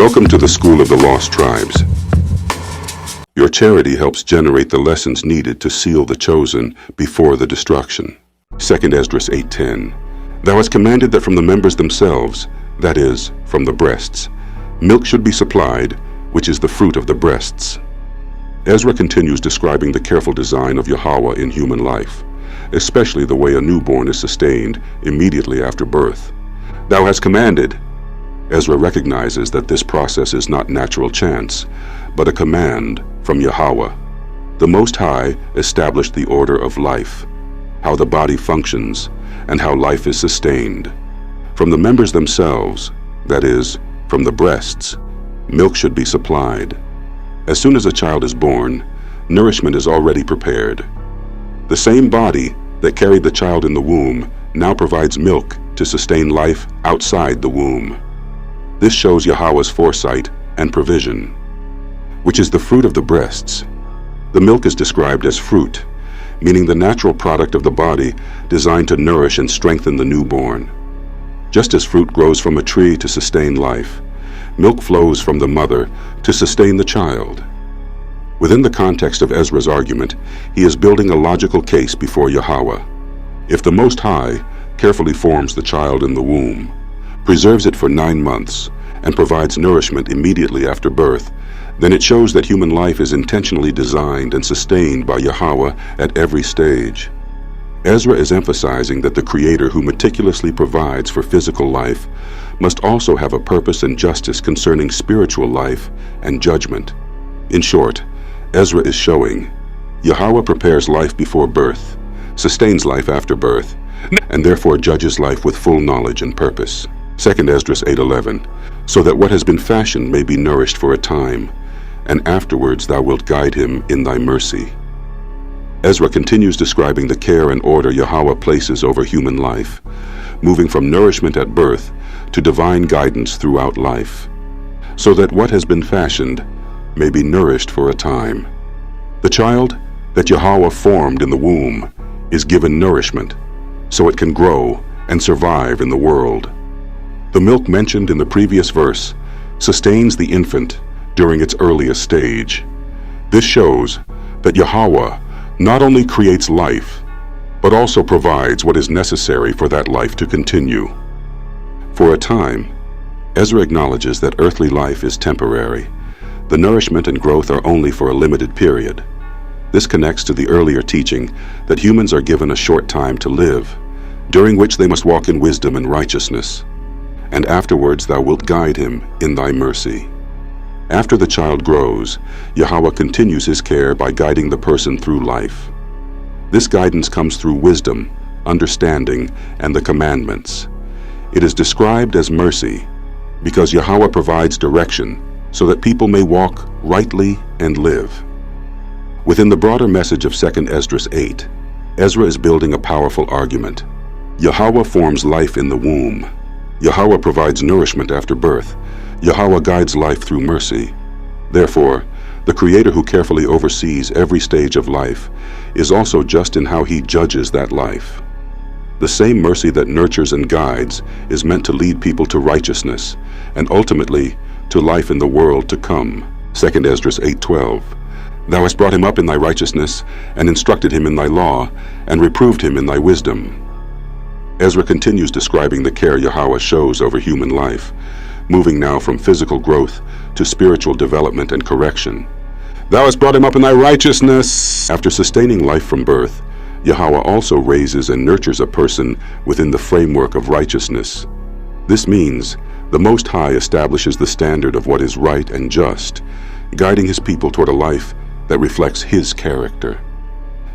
Welcome to the School of the Lost Tribes. Your charity helps generate the lessons needed to seal the chosen before the destruction. 2 Esdras 8:10. Thou hast commanded that from the members themselves, that is, from the breasts, milk should be supplied, which is the fruit of the breasts. Ezra continues describing the careful design of Yahweh in human life, especially the way a newborn is sustained immediately after birth. Thou hast commanded. Ezra recognizes that this process is not natural chance, but a command from Yahweh. The Most High established the order of life, how the body functions, and how life is sustained. From the members themselves, that is, from the breasts, milk should be supplied. As soon as a child is born, nourishment is already prepared. The same body that carried the child in the womb now provides milk to sustain life outside the womb. This shows Yahweh's foresight and provision, which is the fruit of the breasts. The milk is described as fruit, meaning the natural product of the body designed to nourish and strengthen the newborn. Just as fruit grows from a tree to sustain life, milk flows from the mother to sustain the child. Within the context of Ezra's argument, he is building a logical case before Yahweh. If the Most High carefully forms the child in the womb, preserves it for 9 months, and provides nourishment immediately after birth, then it shows that human life is intentionally designed and sustained by Yahweh at every stage. Ezra is emphasizing that the Creator who meticulously provides for physical life must also have a purpose and justice concerning spiritual life and judgment. In short, Ezra is showing Yahweh prepares life before birth, sustains life after birth, and therefore judges life with full knowledge and purpose. 2 Esdras 8:11, so that what has been fashioned may be nourished for a time, and afterwards thou wilt guide him in thy mercy. Ezra continues describing the care and order Yahweh places over human life, moving from nourishment at birth to divine guidance throughout life, so that what has been fashioned may be nourished for a time. The child that Yahweh formed in the womb is given nourishment, so it can grow and survive in the world. The milk mentioned in the previous verse sustains the infant during its earliest stage. This shows that Yahweh not only creates life, but also provides what is necessary for that life to continue. For a time, Ezra acknowledges that earthly life is temporary. The nourishment and growth are only for a limited period. This connects to the earlier teaching that humans are given a short time to live, during which they must walk in wisdom and righteousness. And afterwards thou wilt guide him in thy mercy. After the child grows, Yahweh continues his care by guiding the person through life. This guidance comes through wisdom, understanding, and the commandments. It is described as mercy because Yahweh provides direction so that people may walk rightly and live. Within the broader message of 2 Esdras 8, Ezra is building a powerful argument. Yahweh forms life in the womb. Yahweh provides nourishment after birth. Yahweh guides life through mercy. Therefore, the Creator who carefully oversees every stage of life is also just in how he judges that life. The same mercy that nurtures and guides is meant to lead people to righteousness and ultimately to life in the world to come. 2 Esdras 8:12. Thou hast brought him up in thy righteousness and instructed him in thy law and reproved him in thy wisdom. Ezra continues describing the care Yahweh shows over human life, moving now from physical growth to spiritual development and correction. Thou hast brought him up in thy righteousness. After sustaining life from birth, Yahweh also raises and nurtures a person within the framework of righteousness. This means the Most High establishes the standard of what is right and just, guiding his people toward a life that reflects his character.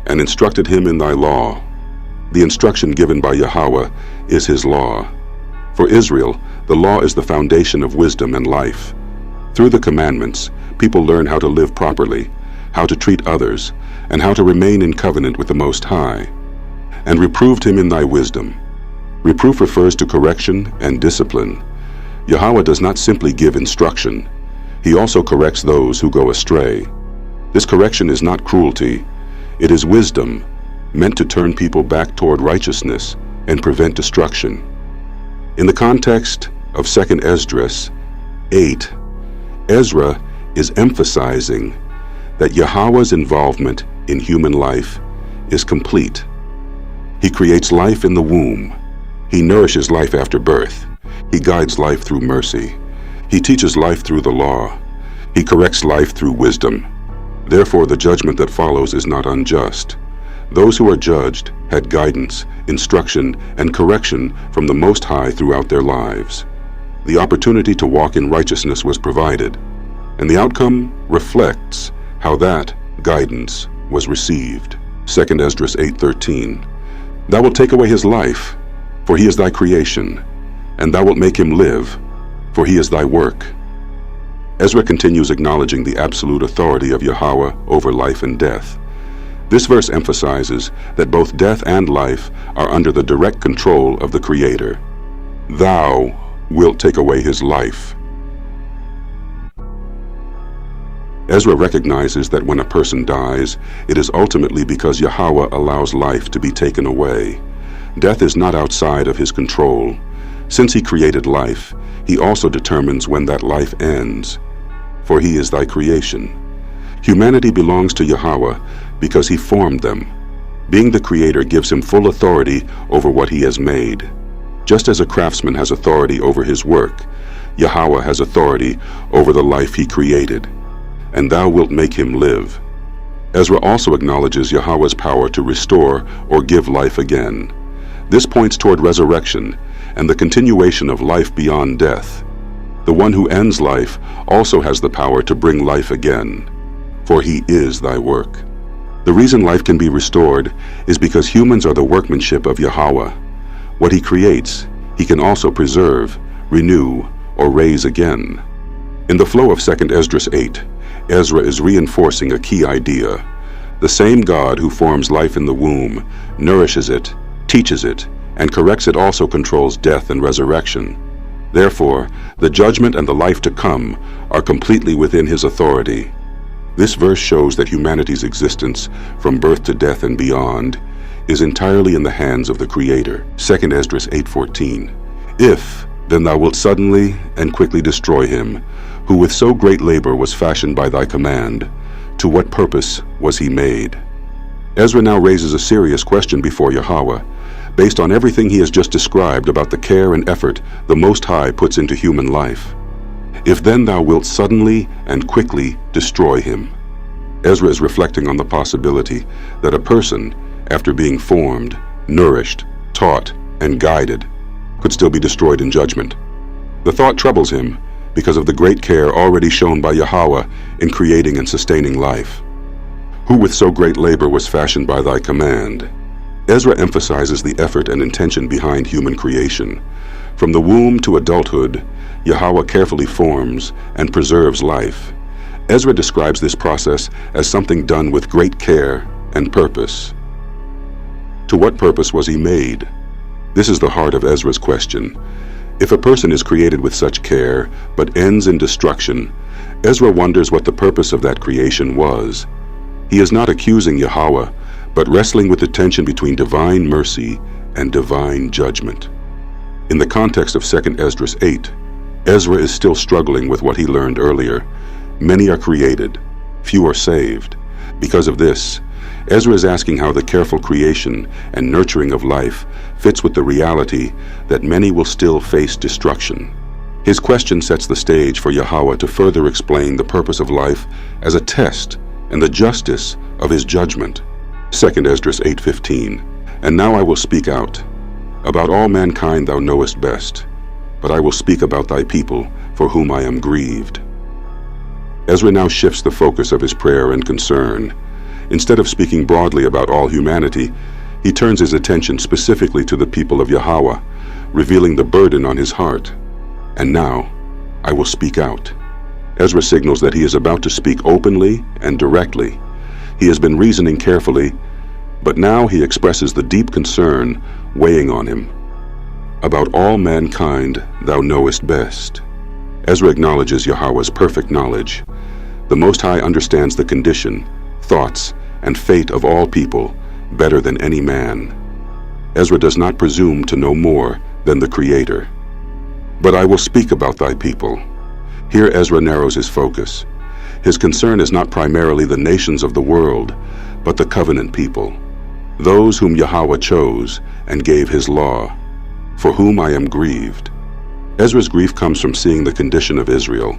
And instructed him in thy law. The instruction given by Yahweh is his law. For Israel, the law is the foundation of wisdom and life. Through the commandments, people learn how to live properly, how to treat others, and how to remain in covenant with the Most High. And reproved him in thy wisdom. Reproof refers to correction and discipline. Yahweh does not simply give instruction. He also corrects those who go astray. This correction is not cruelty. It is wisdom, meant to turn people back toward righteousness and prevent destruction. In the context of 2 Esdras 8, Ezra is emphasizing that Yahweh's involvement in human life is complete. He creates life in the womb. He nourishes life after birth. He guides life through mercy. He teaches life through the law. He corrects life through wisdom. Therefore, the judgment that follows is not unjust. Those who are judged had guidance, instruction, and correction from the Most High throughout their lives. The opportunity to walk in righteousness was provided, and the outcome reflects how that guidance was received. 2 Esdras 8:13. Thou wilt take away his life, for he is thy creation, and thou wilt make him live, for he is thy work. Ezra continues acknowledging the absolute authority of Yahweh over life and death. This verse emphasizes that both death and life are under the direct control of the Creator. Thou wilt take away his life. Ezra recognizes that when a person dies, it is ultimately because Yahweh allows life to be taken away. Death is not outside of his control. Since he created life, he also determines when that life ends, for he is thy creation. Humanity belongs to Yahweh because he formed them. Being the Creator gives him full authority over what he has made. Just as a craftsman has authority over his work, Yahweh has authority over the life he created. And thou wilt make him live. Ezra also acknowledges Yahweh's power to restore or give life again. This points toward resurrection and the continuation of life beyond death. The one who ends life also has the power to bring life again, for he is thy work. The reason life can be restored is because humans are the workmanship of Yahweh. What he creates, he can also preserve, renew, or raise again. In the flow of 2 Esdras 8, Ezra is reinforcing a key idea. The same God who forms life in the womb, nourishes it, teaches it, and corrects it also controls death and resurrection. Therefore, the judgment and the life to come are completely within his authority. This verse shows that humanity's existence, from birth to death and beyond, is entirely in the hands of the Creator. 2 Esdras 8:14. If then thou wilt suddenly and quickly destroy him, who with so great labor was fashioned by thy command, to what purpose was he made? Ezra now raises a serious question before Yahweh, based on everything he has just described about the care and effort the Most High puts into human life. If then thou wilt suddenly and quickly destroy him. Ezra is reflecting on the possibility that a person, after being formed, nourished, taught, and guided, could still be destroyed in judgment. The thought troubles him because of the great care already shown by Yahweh in creating and sustaining life. Who with so great labor was fashioned by thy command. Ezra emphasizes the effort and intention behind human creation. From the womb to adulthood, Yahweh carefully forms and preserves life. Ezra describes this process as something done with great care and purpose. To what purpose was he made? This is the heart of Ezra's question. If a person is created with such care, but ends in destruction, Ezra wonders what the purpose of that creation was. He is not accusing Yahweh, but wrestling with the tension between divine mercy and divine judgment. In the context of 2 Esdras 8, Ezra is still struggling with what he learned earlier. Many are created, few are saved. Because of this, Ezra is asking how the careful creation and nurturing of life fits with the reality that many will still face destruction. His question sets the stage for Yahweh to further explain the purpose of life as a test and the justice of his judgment. 2 Esdras 8:15. And now I will speak out. About all mankind thou knowest best, but I will speak about thy people, for whom I am grieved. Ezra now shifts the focus of his prayer and concern. Instead of speaking broadly about all humanity, he turns his attention specifically to the people of Yahweh, revealing the burden on his heart. And now, I will speak out. Ezra signals that he is about to speak openly and directly. He has been reasoning carefully, but now he expresses the deep concern weighing on him. About all mankind thou knowest best. Ezra acknowledges Yahweh's perfect knowledge. The Most High understands the condition, thoughts, and fate of all people better than any man. Ezra does not presume to know more than the Creator. But I will speak about thy people. Here Ezra narrows his focus. His concern is not primarily the nations of the world, but the covenant people, those whom Yahweh chose and gave his law, for whom I am grieved. Ezra's grief comes from seeing the condition of Israel.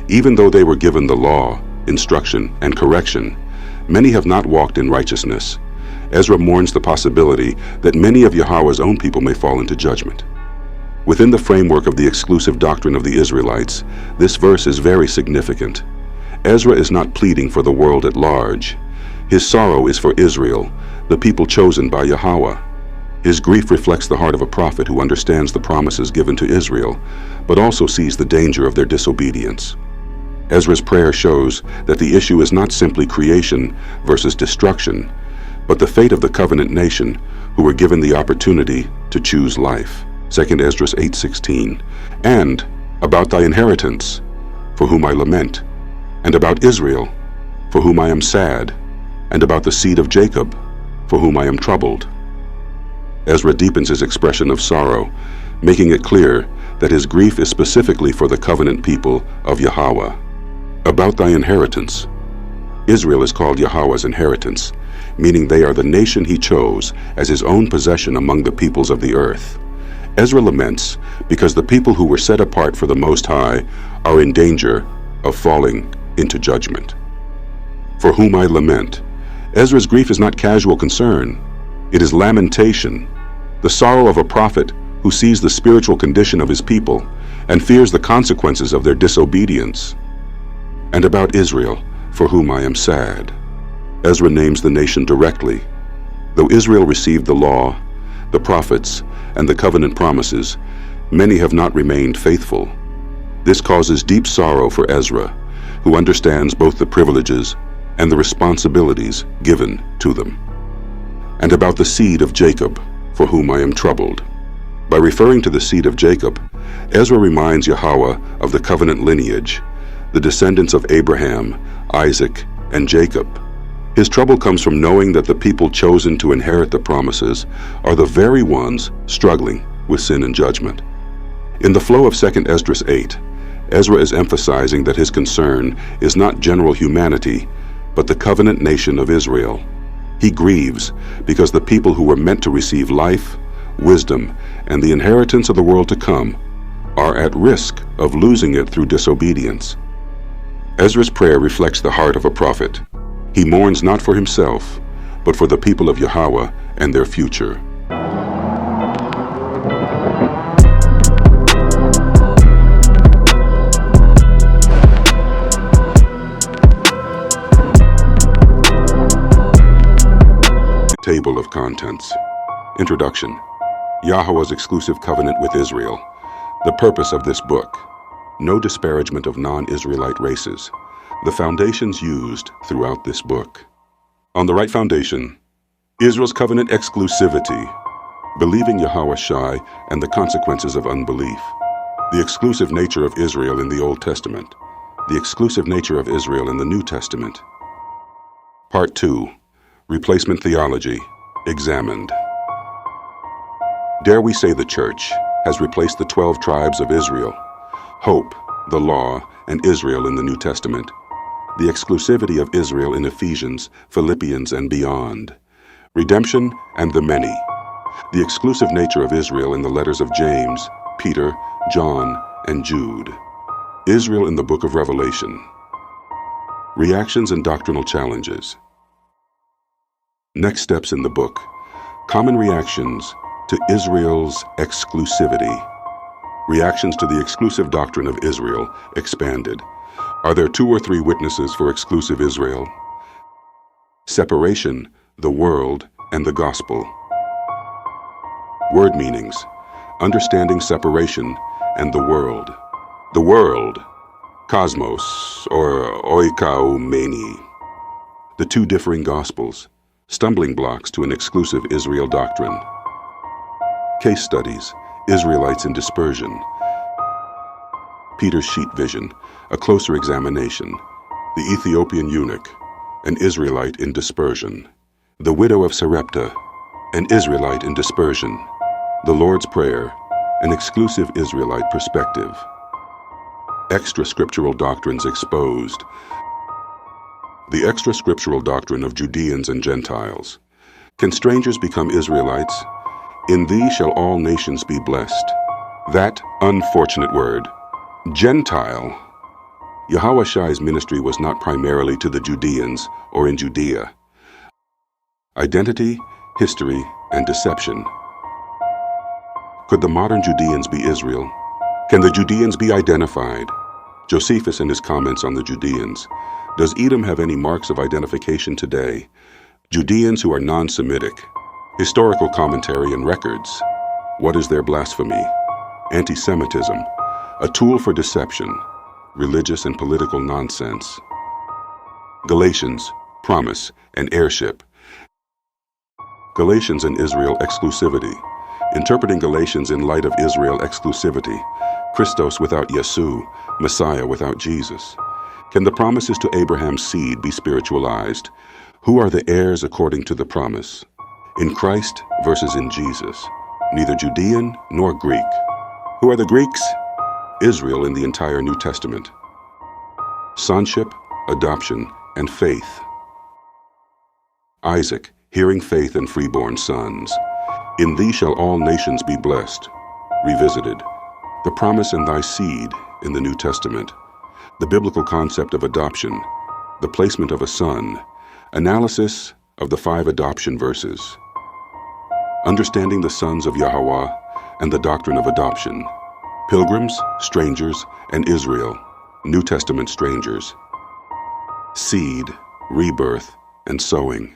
Even though they were given the law, instruction, and correction, many have not walked in righteousness. Ezra mourns the possibility that many of Yahweh's own people may fall into judgment. Within the framework of the exclusive doctrine of the Israelites, this verse is very significant. Ezra is not pleading for the world at large. His sorrow is for Israel, the people chosen by Yahweh. His grief reflects the heart of a prophet who understands the promises given to Israel, but also sees the danger of their disobedience. Ezra's prayer shows that the issue is not simply creation versus destruction, but the fate of the covenant nation who were given the opportunity to choose life. 2 Ezra 8:16, and about thy inheritance, for whom I lament, and about Israel, for whom I am sad, and about the seed of Jacob, for whom I am troubled. Ezra deepens his expression of sorrow, making it clear that his grief is specifically for the covenant people of Yahweh. About thy inheritance. Israel is called Yahweh's inheritance, meaning they are the nation he chose as his own possession among the peoples of the earth. Ezra laments because the people who were set apart for the Most High are in danger of falling into judgment. For whom I lament. Ezra's grief is not casual concern. It is lamentation, the sorrow of a prophet who sees the spiritual condition of his people and fears the consequences of their disobedience. And about Israel, for whom I am sad. Ezra names the nation directly. Though Israel received the law, the prophets, and the covenant promises, many have not remained faithful. This causes deep sorrow for Ezra, who understands both the privileges and the responsibilities given to them. And about the seed of Jacob, for whom I am troubled. By referring to the seed of Jacob, Ezra reminds Yahweh of the covenant lineage, the descendants of Abraham, Isaac, and Jacob. His trouble comes from knowing that the people chosen to inherit the promises are the very ones struggling with sin and judgment. In the flow of 2 Ezra 8, Ezra is emphasizing that his concern is not general humanity, but the covenant nation of Israel. He grieves because the people who were meant to receive life, wisdom, and the inheritance of the world to come are at risk of losing it through disobedience. Ezra's prayer reflects the heart of a prophet. He mourns not for himself, but for the people of Yahweh and their future. Table of Contents. Introduction. Yahweh's exclusive covenant with Israel. The purpose of this book. No disparagement of non-Israelite races. The foundations used throughout this book. On the right foundation, Israel's covenant exclusivity, believing Yahweh Shai and the consequences of unbelief. The exclusive nature of Israel in the Old Testament. The exclusive nature of Israel in the New Testament. Part 2. Replacement Theology, examined. Dare we say the Church has replaced the 12 tribes of Israel, hope, the law, and Israel in the New Testament, the exclusivity of Israel in Ephesians, Philippians, and beyond, redemption and the many, the exclusive nature of Israel in the letters of James, Peter, John, and Jude, Israel in the book of Revelation, reactions and doctrinal challenges. Next steps in the book, common reactions to Israel's exclusivity, reactions to the exclusive doctrine of Israel expanded. Are there 2 or 3 witnesses for exclusive Israel? Separation, the world, and the gospel. Word meanings, understanding separation and the world. The world, cosmos, or oikoumeni. The 2 differing gospels, stumbling blocks to an exclusive Israel doctrine. Case studies, Israelites in dispersion. Peter's sheet vision, a closer examination. The Ethiopian eunuch, an Israelite in dispersion. The widow of Sarepta, an Israelite in dispersion. The Lord's Prayer, an exclusive Israelite perspective. Extra-scriptural doctrines exposed. The extra-scriptural doctrine of Judeans and Gentiles. Can strangers become Israelites? In thee shall all nations be blessed. That unfortunate word, Gentile. Yahushai's ministry was not primarily to the Judeans or in Judea. Identity, history, and deception. Could the modern Judeans be Israel? Can the Judeans be identified? Josephus in his comments on the Judeans. Does Edom have any marks of identification today? Judeans who are non-Semitic. Historical commentary and records. What is their blasphemy? Anti-Semitism. A tool for deception. Religious and political nonsense. Galatians, promise, and heirship. Galatians and Israel exclusivity. Interpreting Galatians in light of Israel exclusivity. Christos without Yesu, Messiah without Jesus. Can the promises to Abraham's seed be spiritualized? Who are the heirs according to the promise? In Christ versus in Jesus. Neither Judean nor Greek. Who are the Greeks? Israel in the entire New Testament. Sonship, adoption, and faith. Isaac, hearing faith and freeborn sons. In thee shall all nations be blessed. Revisited. The promise in thy seed in the New Testament. The biblical concept of adoption. The placement of a son. Analysis of the 5 adoption verses. Understanding the sons of Yahweh and the doctrine of adoption. Pilgrims, strangers, and Israel. New Testament strangers. Seed, rebirth, and sowing.